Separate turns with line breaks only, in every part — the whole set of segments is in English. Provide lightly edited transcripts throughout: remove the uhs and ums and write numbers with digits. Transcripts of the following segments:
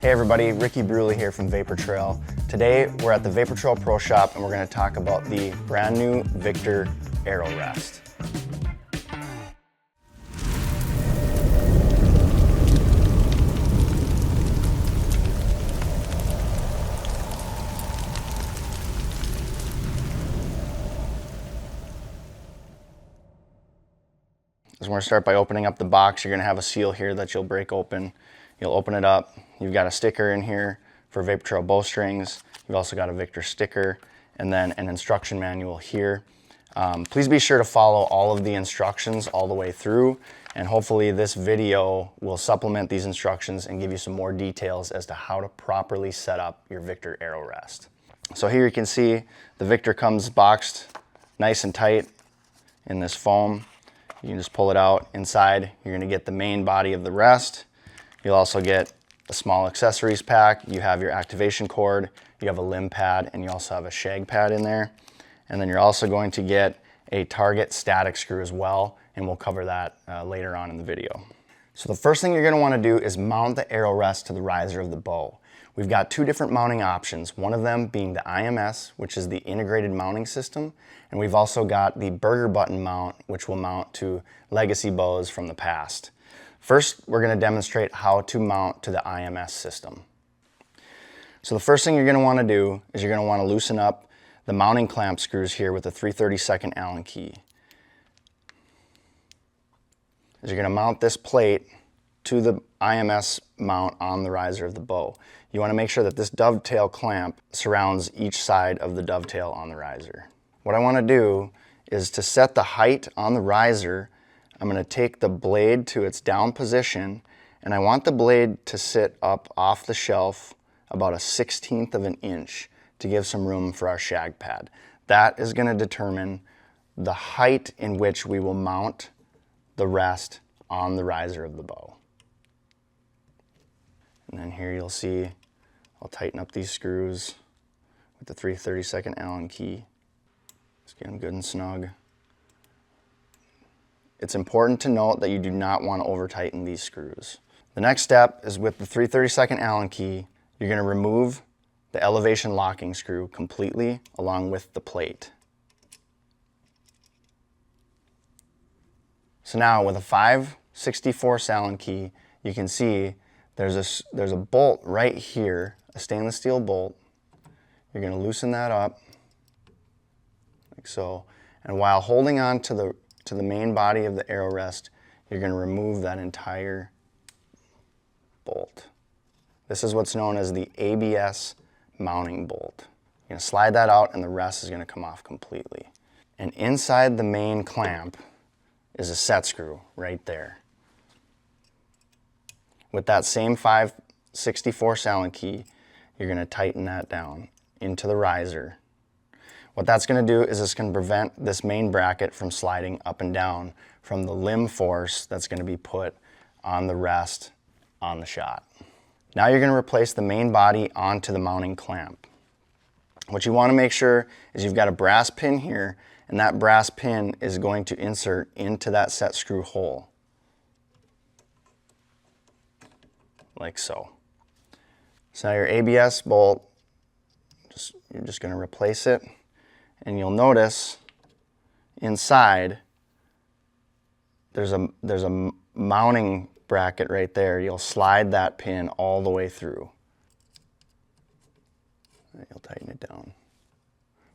Hey everybody, Ricky Brule here from Vapor Trail. Today we're at the Vapor Trail Pro Shop and we're going to talk about the brand new Victor Arrow Rest. So we're going to start by opening up the box. You're going to have a seal here that you'll break open. You'll open it up. You've got a sticker in here for Vapor Trail bowstrings. You've also got a Victor sticker and then an instruction manual here. Please be sure to follow all of the instructions all the way through, and hopefully this video will supplement these instructions and give you some more details as to how to properly set up your Victor Arrow Rest. So here you can see the Victor comes boxed nice and tight in this foam. You can just pull it out. Inside, you're going to get the main body of the rest. You'll also get a small accessories pack. You have your activation cord, you have a limb pad, and you also have a shag pad in there. And then you're also going to get a target static screw as well, and we'll cover that later on in the video. So the first thing you're going to want to do is mount the arrow rest to the riser of the bow. We've got two different mounting options, one of them being the IMS, which is the integrated mounting system, and we've also got the burger button mount, which will mount to legacy bows from the past. First, we're going to demonstrate how to mount to the IMS system. So the first thing you're going to want to do is you're going to want to loosen up the mounting clamp screws here with a 3/32 Allen key. As you're going to mount this plate to the IMS mount on the riser of the bow, you want to make sure that this dovetail clamp surrounds each side of the dovetail on the riser. What I want to do is to set the height on the riser, I'm going to take the blade to its down position, and I want the blade to sit up off the shelf about 1/16 of an inch to give some room for our shag pad. That is going to determine the height in which we will mount the rest on the riser of the bow. And then here you'll see I'll tighten up these screws with the 3/32 Allen key. Just get them good and snug. It's important to note that you do not want to over tighten these screws. The next step is with the 3/32 Allen key, you're going to remove the elevation locking screw completely along with the plate. So now with a 5/64 Allen key, you can see there's a bolt right here, a stainless steel bolt. You're going to loosen that up like so, and while holding on to the main body of the arrow rest, you're going to remove that entire bolt. This is what's known as the ABS mounting bolt. You're going to slide that out and the rest is going to come off completely. And inside the main clamp is a set screw right there. With that same 5/64 Allen key, you're going to tighten that down into the riser. What that's going to do is it's going to prevent this main bracket from sliding up and down from the limb force that's going to be put on the rest on the shot. Now you're going to replace the main body onto the mounting clamp. What you want to make sure is you've got a brass pin here, and that brass pin is going to insert into that set screw hole. Like so. So now your ABS bolt, you're just going to replace it, and you'll notice inside there's a mounting bracket right there. You'll slide that pin all the way through. You'll tighten it down.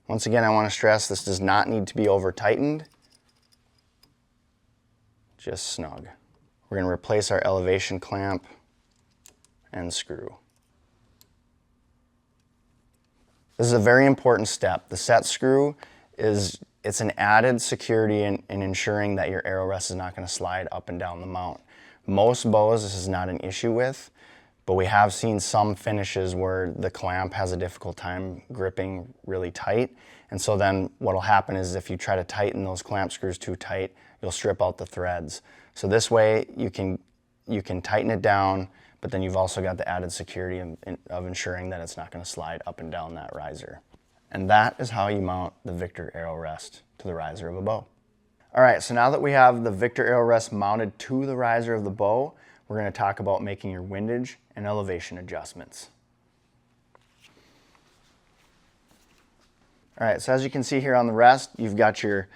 Once again, I want to stress this does not need to be over tightened, just snug. We're going to replace our elevation clamp and screw. This is a very important step. The set screw it's an added security in ensuring that your arrow rest is not going to slide up and down the mount. Most bows this is not an issue with, but we have seen some finishes where the clamp has a difficult time gripping really tight. And so then what'll happen is if you try to tighten those clamp screws too tight, you'll strip out the threads. So this way you can tighten it down, but then you've also got the added security of ensuring that it's not going to slide up and down that riser. And that is how you mount the Victor Arrow Rest to the riser of a bow. All right, so now that we have the Victor Arrow Rest mounted to the riser of the bow, we're going to talk about making your windage and elevation adjustments. All right, so as you can see here on the rest, you've got your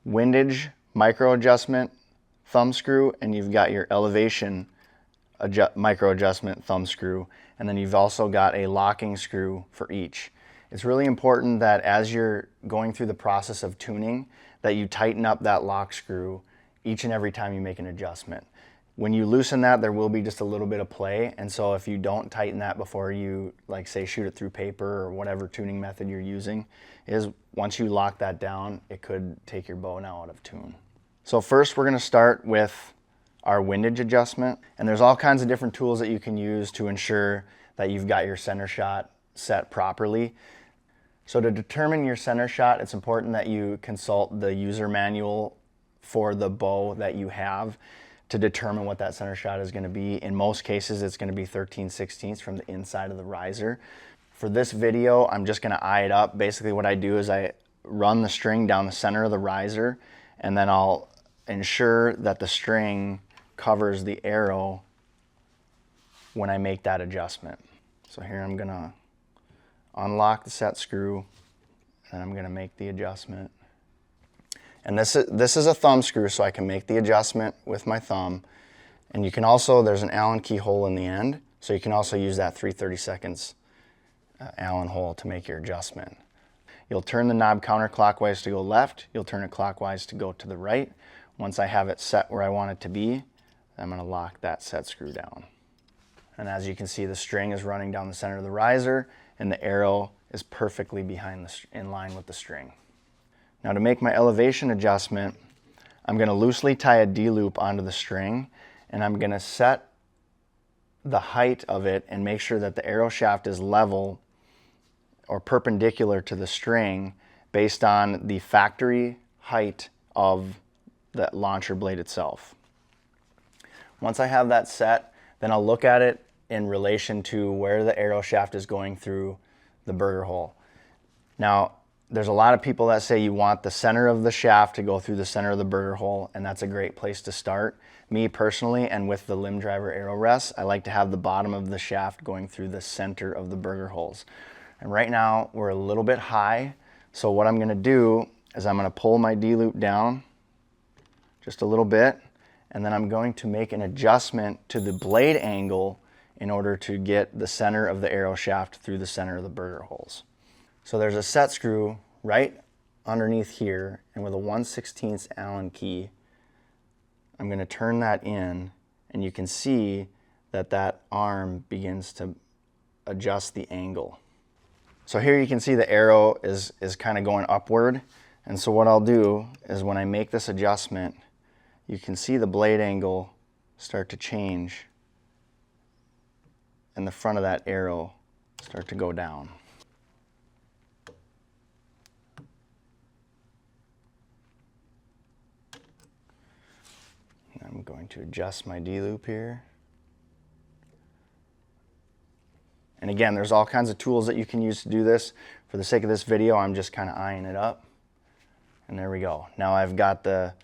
windage micro adjustment thumb screw, and you've got your elevation micro adjustment thumb screw, and then you've also got a locking screw for each. It's really important that as you're going through the process of tuning, that you tighten up that lock screw each and every time you make an adjustment. When you loosen that, there will be just a little bit of play, and so if you don't tighten that before you, like say, shoot it through paper or whatever tuning method you're using, once you lock that down, it could take your bow now out of tune. So first we're going to start with our windage adjustment, and there's all kinds of different tools that you can use to ensure that you've got your center shot set properly. So to determine your center shot, it's important that you consult the user manual for the bow that you have to determine what that center shot is going to be. In most cases, it's going to be 13/16 from the inside of the riser. For this video, I'm just going to eye it up. Basically what I do is I run the string down the center of the riser, and then I'll ensure that the string covers the arrow when I make that adjustment. So here I'm going to unlock the set screw, and I'm going to make the adjustment. And this is a thumb screw, so I can make the adjustment with my thumb. And you can also, there's an Allen key hole in the end, so you can also use that 3/32 Allen hole to make your adjustment. You'll turn the knob counterclockwise to go left, you'll turn it clockwise to go to the right. Once I have it set where I want it to be, I'm going to lock that set screw down. And as you can see, the string is running down the center of the riser, and the arrow is perfectly in line with the string. Now to make my elevation adjustment, I'm going to loosely tie a D-loop onto the string, and I'm going to set the height of it and make sure that the arrow shaft is level or perpendicular to the string based on the factory height of the launcher blade itself. Once I have that set, then I'll look at it in relation to where the arrow shaft is going through the burger hole. Now, there's a lot of people that say you want the center of the shaft to go through the center of the burger hole, and that's a great place to start. Me personally, and with the limb driver arrow rests, I like to have the bottom of the shaft going through the center of the burger holes. And right now, we're a little bit high, so what I'm going to do is I'm going to pull my D-loop down just a little bit, and then I'm going to make an adjustment to the blade angle in order to get the center of the arrow shaft through the center of the burger holes. So there's a set screw right underneath here, and with a 1/16 Allen key, I'm going to turn that in, and you can see that that arm begins to adjust the angle. So here you can see the arrow is kind of going upward, and so what I'll do is when I make this adjustment, you can see the blade angle start to change and the front of that arrow start to go down. I'm going to adjust my D-loop here. And again, there's all kinds of tools that you can use to do this. For the sake of this video, I'm just kind of eyeing it up. And there we go. Now I've got the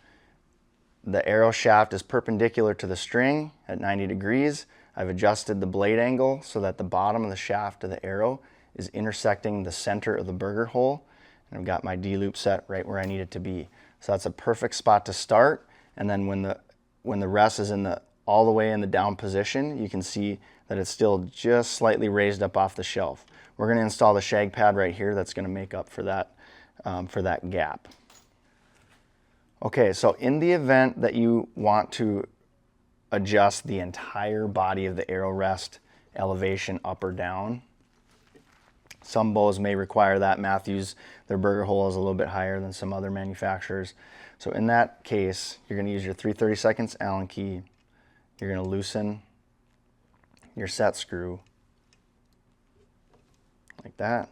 arrow shaft is perpendicular to the string at 90 degrees. I've adjusted the blade angle so that the bottom of the shaft of the arrow is intersecting the center of the burger hole. And I've got my D-loop set right where I need it to be. So that's a perfect spot to start. And then when the rest is all the way in the down position, you can see that it's still just slightly raised up off the shelf. We're going to install the shag pad right here that's going to make up for that gap. Okay, so in the event that you want to adjust the entire body of the arrow rest elevation up or down, some bows may require that. Matthews, their burger hole is a little bit higher than some other manufacturers. So in that case, you're going to use your 3/32 Allen key. You're going to loosen your set screw like that,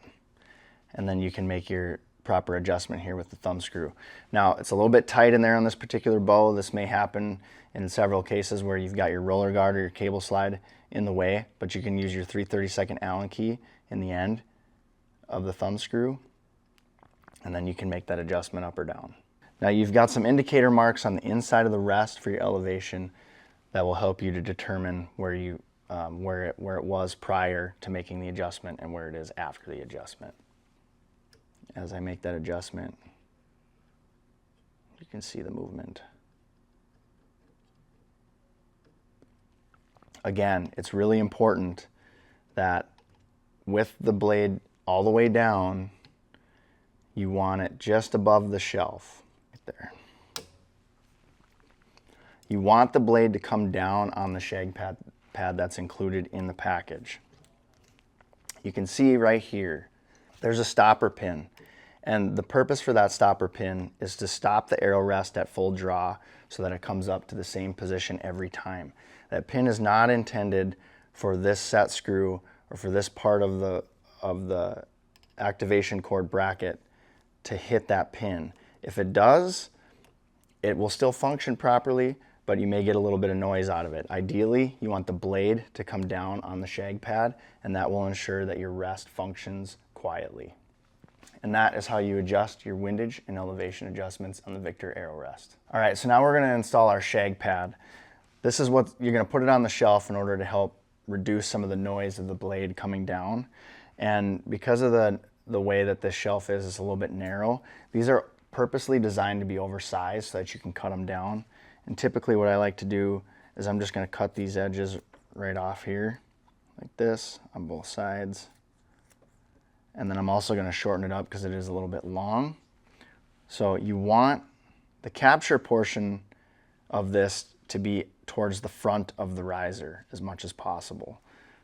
and then you can make your proper adjustment here with the thumb screw. Now, it's a little bit tight in there on this particular bow. This may happen in several cases where you've got your roller guard or your cable slide in the way, but you can use your 3/32 Allen key in the end of the thumb screw, and then you can make that adjustment up or down. Now, you've got some indicator marks on the inside of the rest for your elevation that will help you to determine where you where it was prior to making the adjustment and where it is after the adjustment. As I make that adjustment, you can see the movement. Again, it's really important that with the blade all the way down, you want it just above the shelf, right there. You want the blade to come down on the shag pad that's included in the package. You can see right here, there's a stopper pin. And the purpose for that stopper pin is to stop the arrow rest at full draw so that it comes up to the same position every time. That pin is not intended for this set screw or for this part of the activation cord bracket to hit that pin. If it does, it will still function properly, but you may get a little bit of noise out of it. Ideally, you want the blade to come down on the shag pad, and that will ensure that your rest functions quietly. And that is how you adjust your windage and elevation adjustments on the Victor Arrow Rest. All right, so now we're gonna install our shag pad. This is what you're gonna put it on the shelf in order to help reduce some of the noise of the blade coming down. And because of the way that this shelf is, it's a little bit narrow. These are purposely designed to be oversized so that you can cut them down. And typically what I like to do is I'm just gonna cut these edges right off here, like this, on both sides. And then I'm also going to shorten it up because it is a little bit long. So you want the capture portion of this to be towards the front of the riser as much as possible.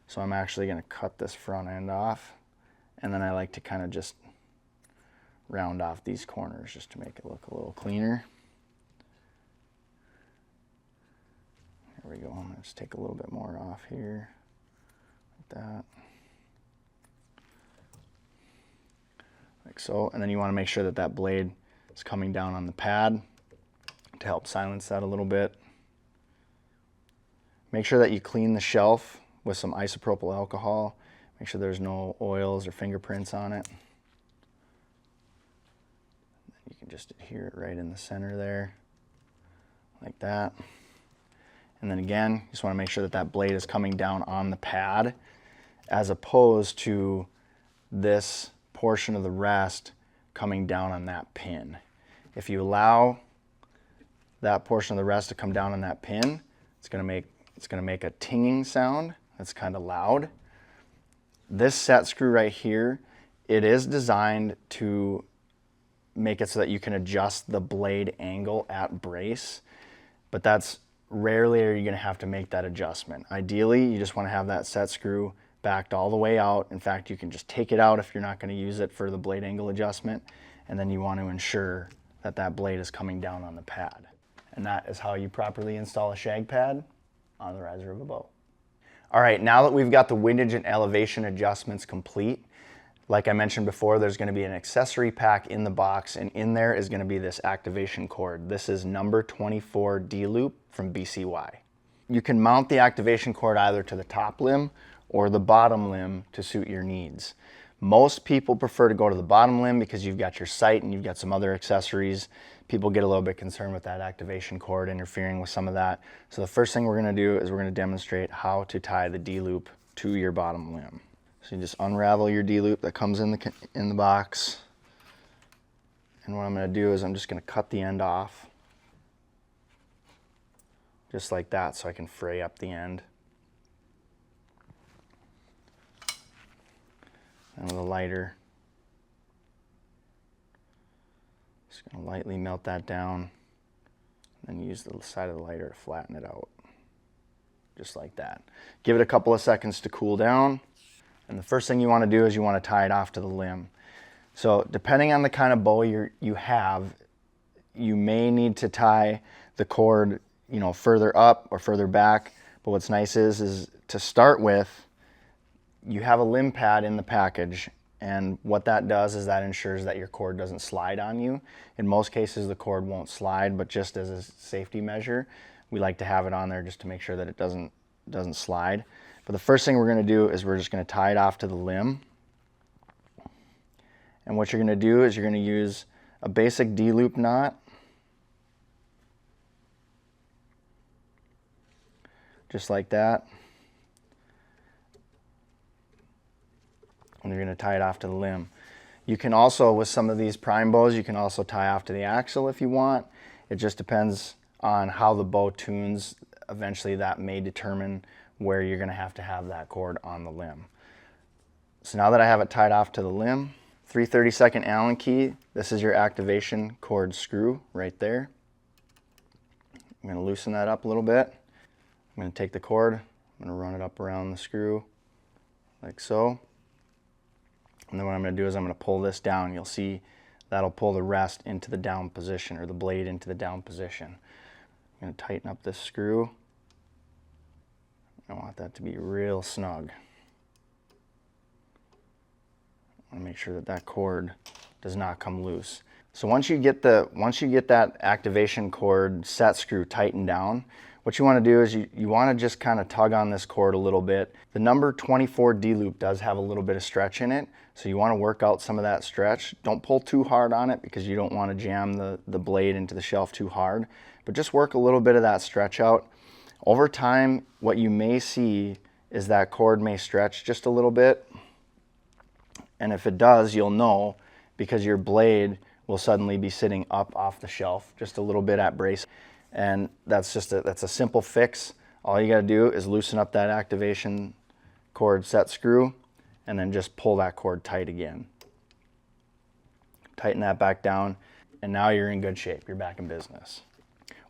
So I'm actually going to cut this front end off, and then I like to kind of just round off these corners just to make it look a little cleaner. There we go. Let's take a little bit more off here, like that. Like so, and then you want to make sure that that blade is coming down on the pad to help silence that a little bit. Make sure that you clean the shelf with some isopropyl alcohol. Make sure there's no oils or fingerprints on it. You can just adhere it right in the center there, like that. And then again, you just want to make sure that that blade is coming down on the pad as opposed to this portion of the rest coming down on that pin. If you allow that portion of the rest to come down on that pin, it's going to make a tinging sound that's kind of loud. This set screw right here, it is designed to make it so that you can adjust the blade angle at brace, but that's rarely are you going to have to make that adjustment. Ideally, you just want to have that set screw backed all the way out. In fact, you can just take it out if you're not going to use it for the blade angle adjustment, and then you want to ensure that that blade is coming down on the pad. And that is how you properly install a shag pad on the riser of a bow. All right, now that we've got the windage and elevation adjustments complete, like I mentioned before, there's going to be an accessory pack in the box, and in there is going to be this activation cord. This is number 24 D-loop from BCY. You can mount the activation cord either to the top limb or the bottom limb to suit your needs. Most people prefer to go to the bottom limb because you've got your sight and you've got some other accessories. People get a little bit concerned with that activation cord interfering with some of that. So the first thing we're going to do is we're going to demonstrate how to tie the D-loop to your bottom limb. So you just unravel your D-loop that comes in the box. And what I'm going to do is I'm just going to cut the end off. Just like that, so I can fray up the end. And with a lighter, just going to lightly melt that down, and then use the side of the lighter to flatten it out, just like that. Give it a couple of seconds to cool down, and the first thing you want to do is you want to tie it off to the limb. So depending on the kind of bow you have, you may need to tie the cord, you know, further up or further back, but what's nice is to start with, you have a limb pad in the package, and what that does is that ensures that your cord doesn't slide on you. In most cases, the cord won't slide, but just as a safety measure, we like to have it on there just to make sure that it doesn't slide. But the first thing we're going to do is we're just going to tie it off to the limb. And what you're going to do is you're going to use a basic D-loop knot, just like that. and you're going to tie it off to the limb. You can also, with some of these prime bows, you can also tie off to the axle if you want. It just depends on how the bow tunes. Eventually that may determine where you're going to have that cord on the limb. So now that I have it tied off to the limb, 3/32 Allen key, this is your activation cord screw right there. I'm going to loosen that up a little bit. I'm going to take the cord, I'm going to run it up around the screw like so. And then what I'm going to do is I'm going to pull this down. You'll see that'll pull the rest into the down position, or the blade into the down position. I'm going to tighten up this screw. I want that to be real snug. I want to make sure that that cord does not come loose. So once you get that activation cord set screw tightened down, what you want to do is you want to just kind of tug on this cord a little bit. The number 24 D loop does have a little bit of stretch in it, so you want to work out some of that stretch. Don't pull too hard on it because you don't want to jam the blade into the shelf too hard, but just work a little bit of that stretch out. Over time, what you may see is that cord may stretch just a little bit, and if it does, you'll know, because your blade will suddenly be sitting up off the shelf just a little bit at brace. And that's a simple fix. All you got to do is loosen up that activation cord set screw and then just pull that cord tight again. Tighten that back down, and now you're in good shape. You're back in business.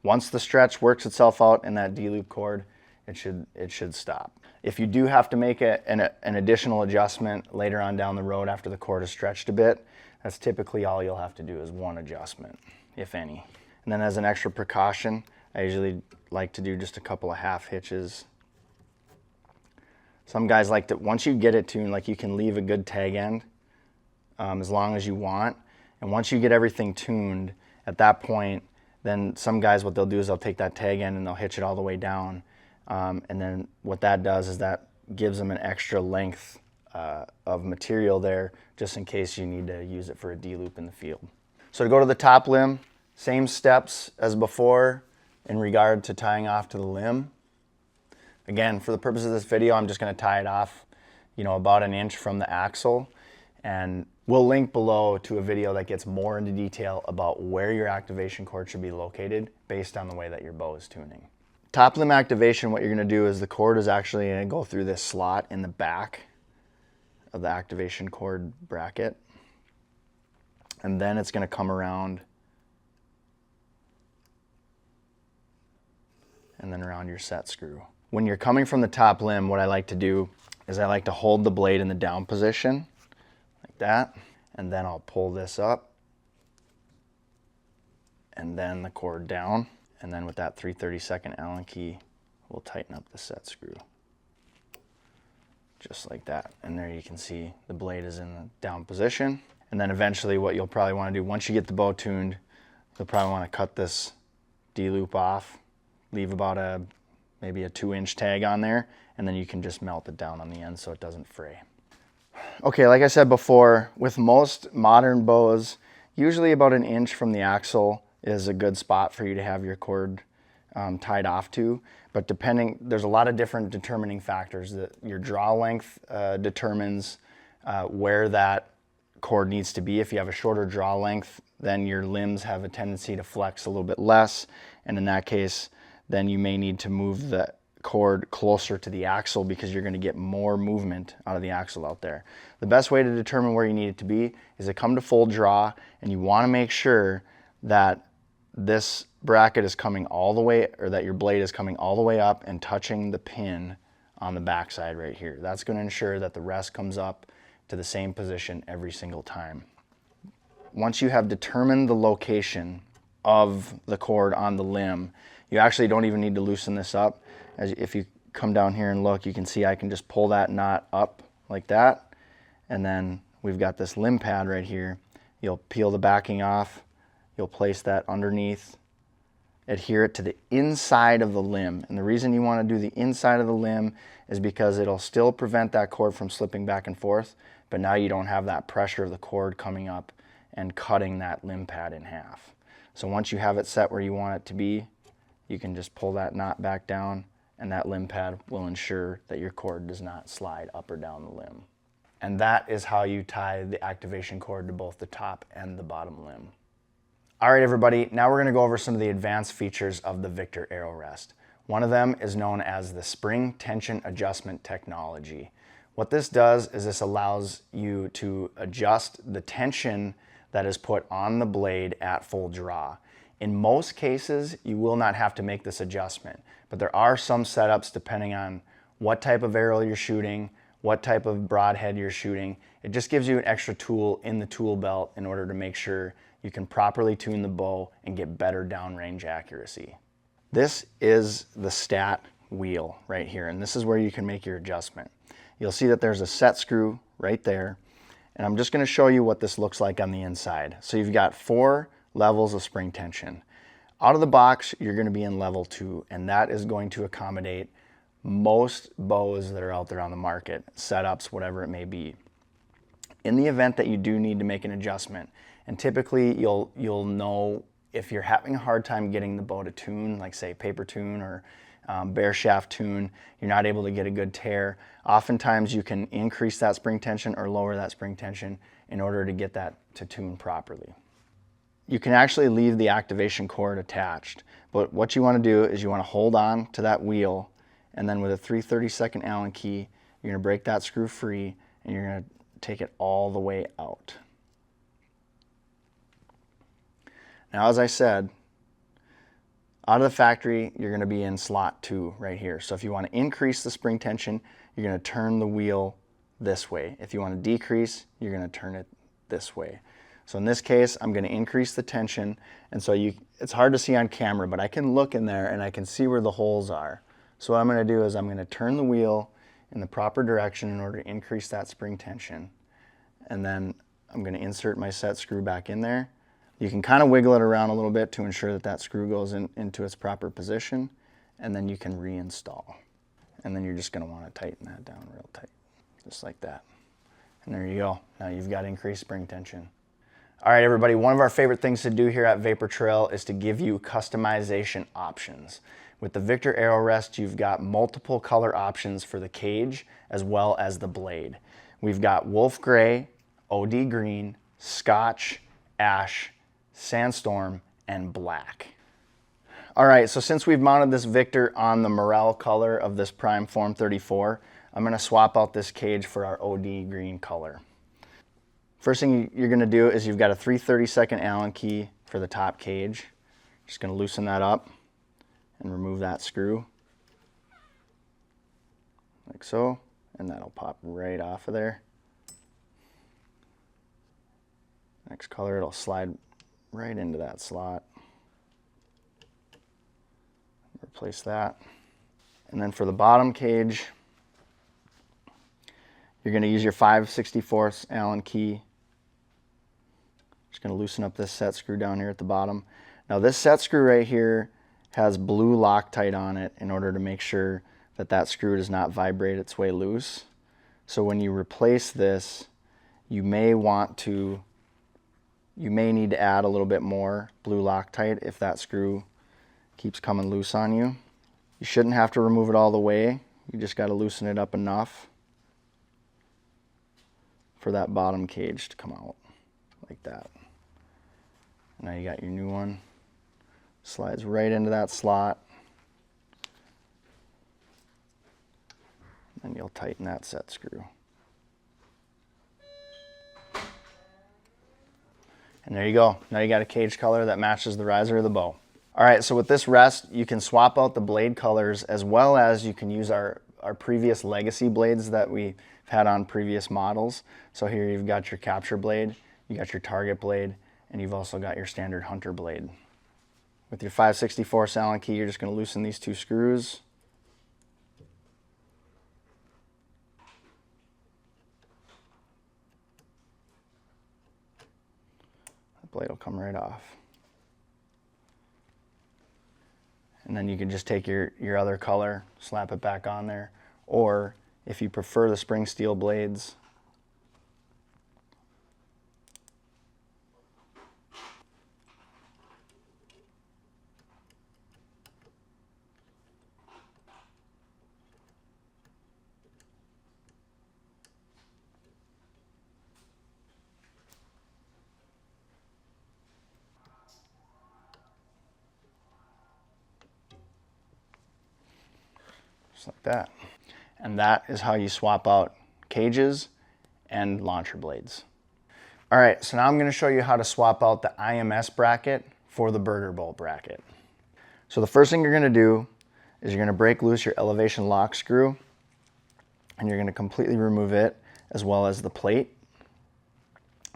Once the stretch works itself out in that D-loop cord, it should stop. If you do have to make an additional adjustment later on down the road after the cord is stretched a bit, that's typically all you'll have to do is one adjustment, if any. And then as an extra precaution, I usually like to do just a couple of half hitches. Some guys like to, once you get it tuned, like you can leave a good tag end as long as you want. And once you get everything tuned, at that point, then some guys, what they'll do is they'll take that tag end and they'll hitch it all the way down. And then what that does is that gives them an extra length of material there, just in case you need to use it for a D-loop in the field. So to go to the top limb, same steps as before in regard to tying off to the limb. Again, for the purpose of this video, I'm just going to tie it off, about an inch from the axle. And we'll link below to a video that gets more into detail about where your activation cord should be located based on the way that your bow is tuning. Top limb activation, what you're going to do is the cord is actually going to go through this slot in the back of the activation cord bracket. And then it's going to come around and then around your set screw. When you're coming from the top limb, what I like to do is I like to hold the blade in the down position like that, and then I'll pull this up and then the cord down, and then with that 3/32 Allen key, we'll tighten up the set screw. Just like that. And there you can see the blade is in the down position. And then eventually what you'll probably want to do, once you get the bow tuned, you'll probably want to cut this D-loop off, leave about maybe a 2-inch tag on there, and then you can just melt it down on the end so it doesn't fray. Okay, like I said before, with most modern bows, usually about an inch from the axle is a good spot for you to have your cord tied off to. But there's a lot of different determining factors. Your draw length determines where that cord needs to be. If you have a shorter draw length, then your limbs have a tendency to flex a little bit less. And in that case, then you may need to move the cord closer to the axle because you're going to get more movement out of the axle out there. The best way to determine where you need it to be is to come to full draw, and you want to make sure that this bracket is coming all the way, or that your blade is coming all the way up and touching the pin on the backside right here. That's going to ensure that the rest comes up to the same position every single time. Once you have determined the location of the cord on the limb, you actually don't even need to loosen this up. If you come down here and look, you can see I can just pull that knot up like that, and then we've got this limb pad right here. You'll peel the backing off, you'll place that underneath, adhere it to the inside of the limb. And the reason you want to do the inside of the limb is because it'll still prevent that cord from slipping back and forth, but now you don't have that pressure of the cord coming up and cutting that limb pad in half. So once you have it set where you want it to be, you can just pull that knot back down, and that limb pad will ensure that your cord does not slide up or down the limb. And that is how you tie the activation cord to both the top and the bottom limb. All right, everybody, now we're gonna go over some of the advanced features of the Victor Aero Rest. One of them is known as the spring tension adjustment technology. What this does is this allows you to adjust the tension that is put on the blade at full draw. In most cases, you will not have to make this adjustment, but there are some setups depending on what type of arrow you're shooting, what type of broadhead you're shooting. It just gives you an extra tool in the tool belt in order to make sure you can properly tune the bow and get better downrange accuracy. This is the stat wheel right here, and this is where you can make your adjustment. You'll see that there's a set screw right there, and I'm just going to show you what this looks like on the inside. So you've got 4 levels of spring tension. Out of the box, you're going to be in level 2, and that is going to accommodate most bows that are out there on the market, setups, whatever it may be. In the event that you do need to make an adjustment, and typically you'll know if you're having a hard time getting the bow to tune, like say paper tune or bare shaft tune, you're not able to get a good tear. Oftentimes you can increase that spring tension or lower that spring tension in order to get that to tune properly. You can actually leave the activation cord attached, but what you want to do is you want to hold on to that wheel, and then with a 3/32 Allen key, you're going to break that screw free and you're going to take it all the way out. Now, as I said, out of the factory, you're going to be in slot 2 right here. So if you want to increase the spring tension, you're going to turn the wheel this way. If you want to decrease, you're going to turn it this way. So in this case, I'm going to increase the tension, and so it's hard to see on camera, but I can look in there and I can see where the holes are. So what I'm going to do is I'm going to turn the wheel in the proper direction in order to increase that spring tension. And then I'm going to insert my set screw back in there. You can kind of wiggle it around a little bit to ensure that that screw goes into its proper position, and then you can reinstall. And then you're just going to want to tighten that down real tight, just like that. And there you go. Now you've got increased spring tension. All right, everybody, one of our favorite things to do here at Vapor Trail is to give you customization options. With the Victor Aero Rest, you've got multiple color options for the cage as well as the blade. We've got wolf gray, OD green, scotch, ash, sandstorm, and black. All right, so since we've mounted this Victor on the morel color of this Prime Form 34, I'm going to swap out this cage for our OD green color. First thing you're going to do is you've got a 3/32 Allen key for the top cage. Just going to loosen that up and remove that screw like so, and that'll pop right off of there. Next color, it'll slide right into that slot. Replace that. And then for the bottom cage, you're going to use your 5/64 Allen key. Just going to loosen up this set screw down here at the bottom. Now this set screw right here has blue Loctite on it in order to make sure that that screw does not vibrate its way loose. So when you replace this, you may need to add a little bit more blue Loctite if that screw keeps coming loose on you. You shouldn't have to remove it all the way. You just got to loosen it up enough for that bottom cage to come out like that. Now you got your new one. Slides right into that slot. And you'll tighten that set screw. And there you go. Now you got a cage color that matches the riser of the bow. All right, so with this rest, you can swap out the blade colors as well as you can use our previous legacy blades that we've had on previous models. So here you've got your capture blade, you got your target blade, and you've also got your standard hunter blade. With your 5/64 Allen key, you're just going to loosen these 2 screws. The blade will come right off. And then you can just take your other color, slap it back on there, or if you prefer the spring steel blades, just like that. And that is how you swap out cages and launcher blades. All right, so now I'm going to show you how to swap out the IMS bracket for the burger bolt bracket. So the first thing you're going to do is you're going to break loose your elevation lock screw, and you're going to completely remove it as well as the plate,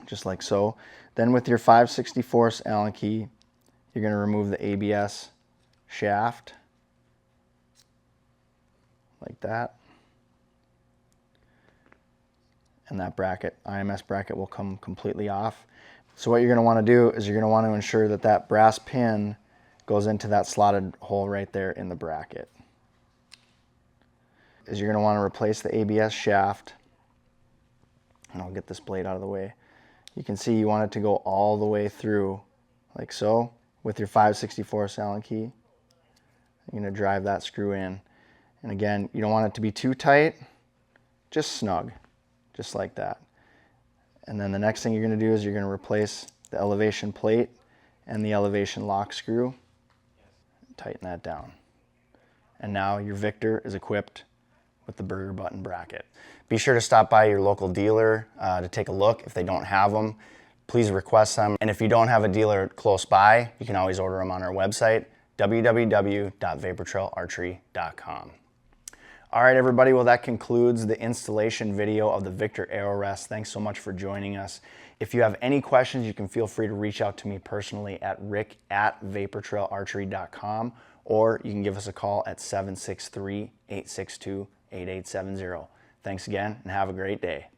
just like so. Then with your 5/64 Allen key, you're going to remove the ABS shaft, like that. And that bracket, IMS bracket, will come completely off. So what you're going to want to do is you're going to want to ensure that that brass pin goes into that slotted hole right there in the bracket. You're going to want to replace the ABS shaft. And I'll get this blade out of the way. You can see you want it to go all the way through, like so, with your 5/64 Allen key. You're going to drive that screw in. And again, you don't want it to be too tight, just snug, just like that. And then the next thing you're going to do is you're going to replace the elevation plate and the elevation lock screw. Tighten that down. And now your Victor is equipped with the burger button bracket. Be sure to stop by your local dealer to take a look. If they don't have them, please request them. And if you don't have a dealer close by, you can always order them on our website, www.vaportrailarchery.com. All right, everybody, well, that concludes the installation video of the Victor AeroRest. Thanks so much for joining us. If you have any questions, you can feel free to reach out to me personally at rick@vaportrailarchery.com, or you can give us a call at 763-862-8870. Thanks again, and have a great day.